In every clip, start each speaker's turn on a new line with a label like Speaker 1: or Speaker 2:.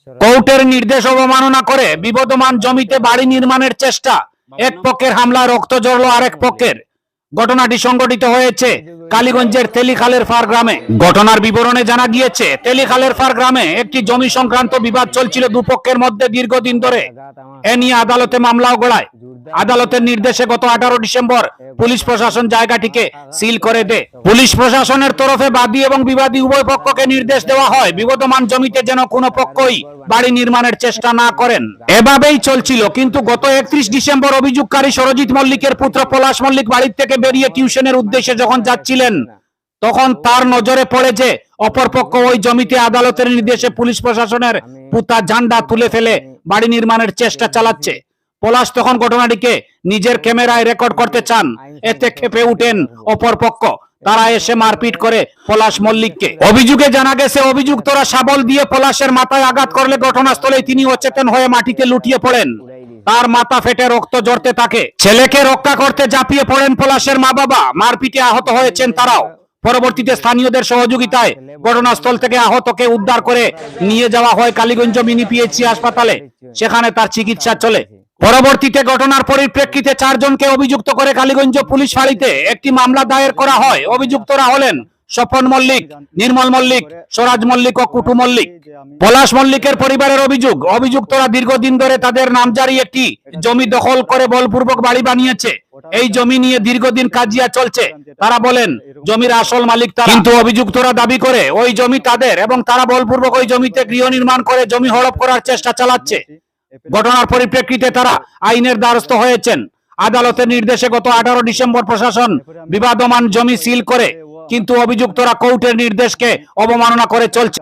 Speaker 1: কোর্টের নির্দেশ অবমাননা করে বিবদমান জমিতে বাড়ি নির্মাণের চেষ্টা, এক পক্ষের হামলা রক্ত ঝরল আরেক পক্ষের। ঘটনাটি সংঘটিত হয়েছে কালীগঞ্জের তেলিখালের ফার গ্রামে। ঘটনার বিবরণে জানা গিয়েছে, তেলিখালের ফার গ্রামে একটি জমি সংক্রান্ত বিবাদ চলছিল দুপক্ষের মধ্যে দীর্ঘদিন ধরে। এ নিয়ে আদালতে মামলাও গড়ায়। আদালতের নির্দেশে গত 18 ডিসেম্বর পুলিশ প্রশাসন জায়গাটিকে সিল করে দেয়। পুলিশ প্রশাসনের তরফে বাদী এবং বিবাদী উভয় পক্ষকে নির্দেশ দেওয়া হয় বিবদমান জমিতে যেন কোনো পক্ষই বাড়ি নির্মাণের চেষ্টা না করেন। এভাবেই চলছিল, কিন্তু গত 31 ডিসেম্বর অভিযোগকারী সরজিৎ মল্লিকের পুত্র পলাশ মল্লিক বাড়ি থেকে বেরিয়ে টিউশনের উদ্দেশ্যে যখন যাচ্ছিলেন, তখন তার নজরে পড়ে যে অপরপক্ষ ওই জমিতে আদালতের নির্দেশে পুলিশ প্রশাসনের পুতা ঝান্ডা তুলে ফেলে বাড়ি নির্মাণের চেষ্টা চালাচ্ছে। পলাশ তখন ঘটনাটিকে নিজের ক্যামেরায় রেকর্ড করতে চান। এতে ক্ষেপে উঠেন অপরপক্ষ। তারা এসে মারপিট করে পলাশ মল্লিককে। অভিযোগে জানা গেছে, অভিযুক্তরা শাবল দিয়ে পলাশের মাথায় আঘাত করলে ঘটনাস্থলে তিনি অচেতন হয়ে মাটিতে লুটিয়ে পড়েন। তার মাথা ফেটে রক্ত ঝরতে থাকে। ছেলেকে রক্ষা করতে ঝাঁপিয়ে পড়েন পলাশের মা বাবা। মারপিটে আহত হয়েছেন তারাও। পরবর্তীতে স্থানীয়দের সহযোগিতায় ঘটনাস্থল থেকে আহতকে উদ্ধার করে নিয়ে যাওয়া হয় কালীগঞ্জ মিনি পিএইচসি হাসপাতালে। সেখানে তার চিকিৎসা চলে। পরবর্তীতে ঘটনার পরিপ্রেক্ষিতে 4 জনকে অভিযুক্ত করে কালীগঞ্জ পুলিশ ফাঁড়িতে একটি মামলা দায়ের করা হয়। অভিযুক্তরা হলেন স্বপন মল্লিক, নির্মল মল্লিক, স্বরাজ মল্লিক ও কুটু মল্লিক। পলাশ মল্লিকের পরিবারের অভিযোগ, অভিযুক্তরা দীর্ঘদিন ধরে তাদের নামজারি একটি জমি দখল করে বলপূর্বক বাড়ি বানিয়েছে। এই জমি নিয়ে দীর্ঘদিন কাজিয়া চলছে। তারা বলেন জমির আসল মালিক তারা, কিন্তু অভিযুক্তরা দাবি করে ওই জমি তাদের এবং তারা বলপূর্বক ওই জমিতে গৃহ নির্মাণ করে জমি হড়প করার চেষ্টা চালাচ্ছে। ঘটনার পরিপ্রেক্ষিতে তারা আইনের দ্বারস্থ হয়েছেন। আদালতের নির্দেশে গত 18 ডিসেম্বর প্রশাসন বিবাদমান জমি সিল করে, কিন্তু অভিযুক্তরা কোর্টের নির্দেশকে অবমাননা করে চলছে।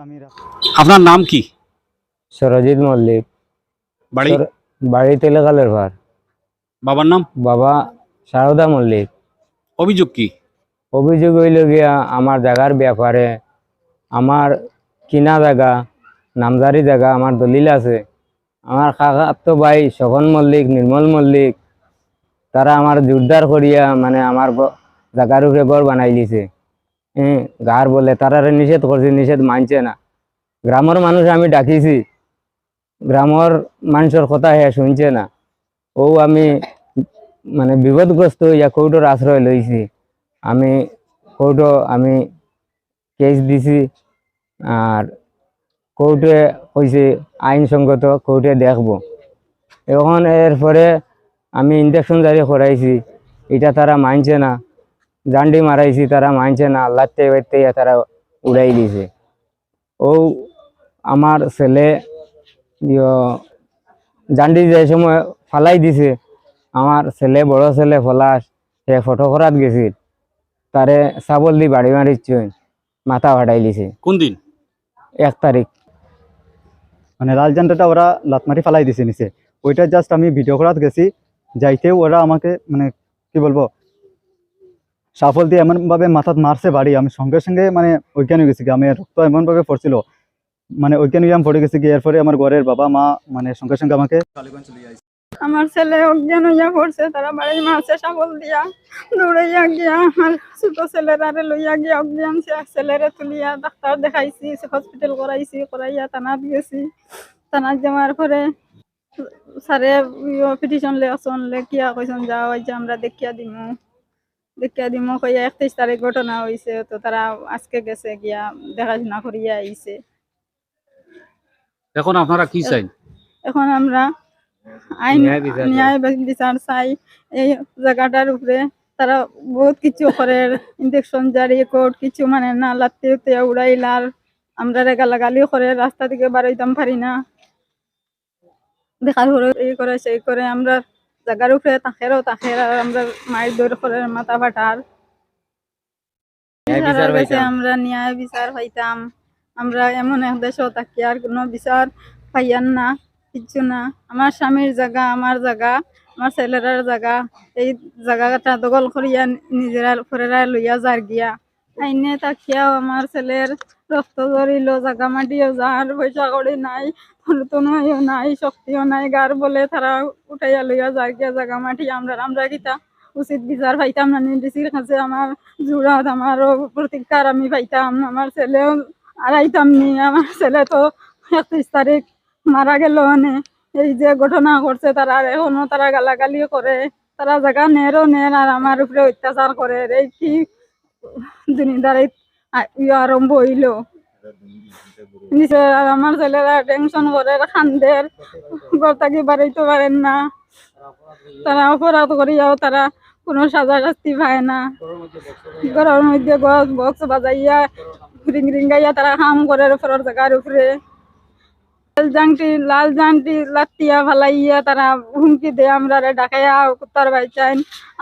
Speaker 1: আপনার নাম কি?
Speaker 2: সরজিৎ মল্লিক।
Speaker 1: বাড়ি?
Speaker 2: বাড়ি তেলেখালের ভার।
Speaker 1: বাবার নাম?
Speaker 2: বাবা সারদা মল্লিক।
Speaker 1: অভিযোগ কি?
Speaker 2: অভিযোগ হইল গিয়া আমার জায়গার ব্যাপারে, আমার কিনা জায়গা, নামজারি জায়গা, আমার দলিল আছে। আমার কাকাতো ভাই স্বপন মল্লিক, নির্মল মল্লিক, তারা আমার জোরদার করিয়া মানে আমার জায়গার উপরে ঘর বানাই দিছে। গার বলে তারা নিষেধ করছে, নিষেধ মানছে না। গ্রামের মানুষ আমি ডাকিছি, গ্রামের মানুষের কথা হে শুনছে না। ও আমি মানে বিপদগ্রস্ত হইয়া কোর্টের আশ্রয় লইছি। আমি আমি কেস দিছি, আর কোর্টে কইছে আইনসঙ্গত, কোর্টে দেখবো। এখন এরপরে আমি ইনজেকশন জারি করাইছি, এটা তারা মানছে না। জান্ডি মারাইছি, তারা মানছে না। লাতে বাইতে তারা উড়াই দিছে। ও আমার ছেলে জান্ডি যে সময় ফালাই দিছে, আমার ছেলে, বড় ছেলে পলাশ, সে ফটো করাত গেছিল, তারে সাবল দি বাড়ি মারিচ্ছে, মাথা ফাটাই দিছে।
Speaker 1: কোন দিন?
Speaker 2: 1 তারিখ।
Speaker 3: মানে লাল ঝান্ডাটা ওরা লাতমারি ফালাই দিছে নিচে। ওইটা জাস্ট আমি ভিডিও করাত গেছি, যাইতেও ওরা আমাকে মানে কি বলবো সাফল দিয়ে এমন ভাবে মাথাত মারছে বাড়ি, আমি সঙ্গে সঙ্গে মানে অজ্ঞান হয়ে গেছি। আমি রক্ত এমন ভাবে পড়ছিল, মানে অজ্ঞান হয়ে আমি পড়ে গেছি। এরপরে আমার ঘরের বাবা মা মানে সঙ্গে সঙ্গে আমাকে
Speaker 4: আমার ছেলে অজ্ঞান হইয়া পড়ছে, তারা বাড়ি মারছে সাবল দিয়া। দৌড়াইয়া গিয়া আমার ছোট ছেলেরারে লইয়া গিয়া অজ্ঞান ছেলেরে তুলিয়া ডাক্তার দেখাইছি, হসপিটাল করাইয়া থানাত গেছি। থানাত যাওয়ার পরে স্যারে পিটিশন লেখিয়া কইসন যাও, যে আমরা দেখিয়া দিমু কইয়া 31 তারিখ ঘটনা হয়েছে। তো তারা আজকে গেছে গিয়া দেখাশোনা করিয়া আইছে।
Speaker 1: এখন আপনারা কি চাই?
Speaker 4: এখন আমরা আইন ন্যায় বিচার চাই। এই জায়গাটার উপরে তারা বহুত কিছু করে, ইনজেকশন জারি, কোর্ট কিছু মানে না, লাত্তে উড়াইলার, আমরা গালাগালিও করে, রাস্তা থেকে বাড়াইতাম পারি না। দেখার পরে এই করে সেই করে আমরা জায়গার উপরে তাকের আর আমরা মায়ের দৌড় করে মাথা ফাটার। আমরা ন্যায় বিচার পাইতাম। আমরা এমন এক দেশ থাকি আর কোনো বিচার পাইয়ান না, কিচ্ছু না। আমার স্বামীর জায়গা, আমার জায়গা, আমার ছেলেরার জায়গা, এই জায়গাটা দখল করিয়া নিজেরা ফরেরা লইয়া যার গিয়া আইনে থাকিয়াও আমার ছেলের রক্ত ধরিল, জায়গা মাটিও যার, পয়সা কড়ি নাই, তনুও নাই, শক্তিও নাই, গার বলে তারা উঠাইয়া লইয়া যার গিয়া জায়গা মাটি। আমরা গীতা উচিত বিচার পাইতাম না, ডিসির কাছে আমার জুড়াত আমারও প্রতিকার আমি পাইতাম, আমার ছেলেও আড়াইতাম নি। আমার ছেলে তো 31 তারিখ মারা গেল মানে এই যে ঘটনা করছে তারা এখনো তারা গালাগালি করে, তারা জায়গা নেরও নেন আর আমার উপরে অত্যাচার করে। এই কি দুনিয়াদারি আরম্ভ হইল। নিচে আর আমার ছেলেরা টেনশন করে কান্দের, ঘর থাকি বাড়াইতে পারেন না। তারা অপরাধ করিয়াও তারা কোনো সাজা শাস্তি পায় না। ঘরের মধ্যে গছ বক্স বাজাইয়া রিং রিঙ্গাইয়া তারা কাম করে ফেরার জায়গার উপরে। লাল জাংটি লাতিয়া ফালাইয়া তারা হুমকি দেয় আমরা ডাকাইয়া কুত্তার বাইচাইন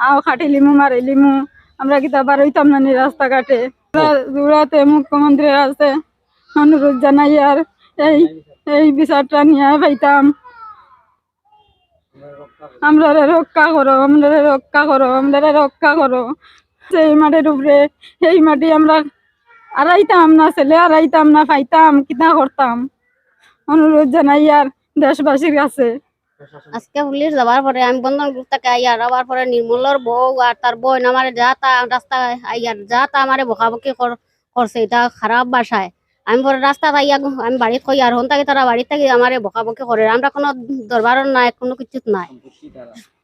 Speaker 4: আও খাটিলিমু মারিলিমু। আমরা কিতা বারইতাম না রাস্তাঘাটে। জুড়াতে মুখ্যমন্ত্রী আছে অনুরোধ জানাই আর এই বিচারটা নিয়ে পাইতাম। আমরা রক্ষা করো, আমরা রক্ষা করো, আমরা রক্ষা করো। সেই মাটির উপরে এই মাটি আমরা আড়াইতাম না, ছেলে আড়াইতাম না, পাইতাম কিতা করতাম। অনুরোধ জানাই আর দেশবাসীর কাছে।
Speaker 5: আজকে পুলিশ যাবার পরে আমি বন্ধন গ্রুপ থেকে আইয়ার আবার পরে নির্মলর বউ আর তার বোন আমার যা তা রাস্তা আইয়ার যা তা আমার বকাবকি করছে, এটা খারাপ বাসায়। আমি পরে রাস্তা আইয়া আমি বাড়িতে কই আর হন থাকি তারা বাড়িতে থাকি আমার বকাবকি করে। আমরা কোনো দরবার নাই, কোনো কিছু নাই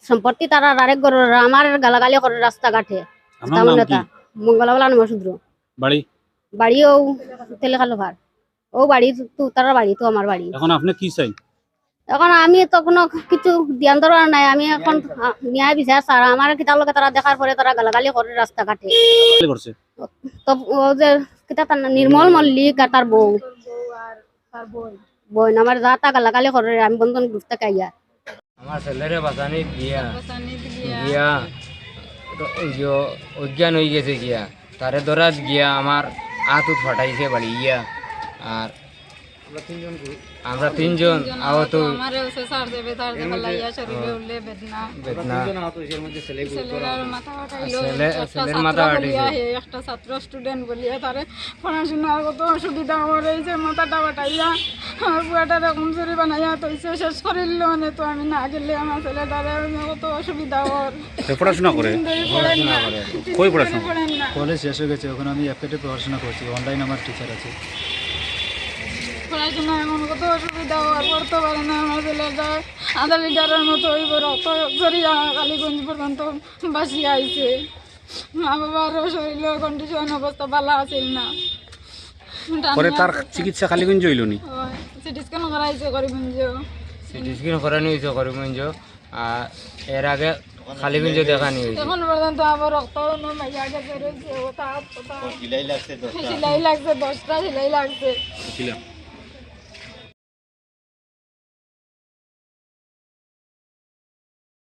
Speaker 5: সম্পত্তি। তারা আরেক ঘর আমার গালাগালি করে রাস্তাঘাটে। মঙ্গলাবেলা নমশুদ্র বাড়িও তেলে খালো ভার ও বাড়ি তো তারা বাড়ি তো আমার বাড়ি।
Speaker 1: এখন আপনি কি চাই?
Speaker 5: এখন আমি তো কোনো কিছু ধ্যান দেওয়ার নাই। আমি এখন ন্যায় বিচার স্যার আমার কিতার লোকে তারা দেখার পরে তারা গালাগালি করে রাস্তাঘাটে। তো ও যে কিতা তার নির্মল মল্লিক আর তার বউ বোন আমার যা তা গালাগালি করে। আমি বন্ধন গ্রুপ থেকে আইয়া
Speaker 2: আমার ছেলেরে বাঁচানি গিয়া অজ্ঞান হয়ে গেছে গিয়া, তারে দরাজ গিয়া আমার আতুত ফাটাইছে বাড়ি গিয়া। আর আমরা তিনজন আহত, ছেলের মাথা ফাটিছে।
Speaker 4: একটা ছাত্র স্টুডেন্ট বলিয়া তারে পড়াশোনার কত অসুবিধা আমার এই যে মাথাটা ফাটাইয়া আমার বুয়াটা এরকম চুরি বানাইয়া তৈছে শেষ করিল মানে। তো আমি না গেলে আমার ছেলেটারে কত অসুবিধা ওর।
Speaker 1: পড়াশোনা করে কই পড়াশোনা
Speaker 4: পড়েন না।
Speaker 3: কলেজ শেষ হয়ে গেছে, ওখানে আমি এফএতে পড়াশোনা করছি, অনলাইন আমার টিচার আছে।
Speaker 4: পড়াশোনা এখন কত অসুবিধা আর পড়তে পারে না আমার ছেলেটা। আধা লিটারের মতো ওই রক্ত জড়িয়া কালীগঞ্জ পর্যন্ত বাসিয়া আইছে। মা বাবার শরীরের কন্ডিশন অবস্থা ভালো আছিল না।
Speaker 1: পরে তার চিকিৎসা কালীগঞ্জ হইল নি?
Speaker 4: সিটি স্ক্যান করাইছে করিগঞ্জ।
Speaker 2: সিটি স্ক্যান করানো হয়েছে করিমগঞ্জ, আর এর আগে কালীগঞ্জ দেখানি হয়েছে।
Speaker 4: এখন পর্যন্ত আবার রক্ত মাইয়া গেছে রয়েছে। সিলাই লাগছে 10টা সিলাই লাগছে।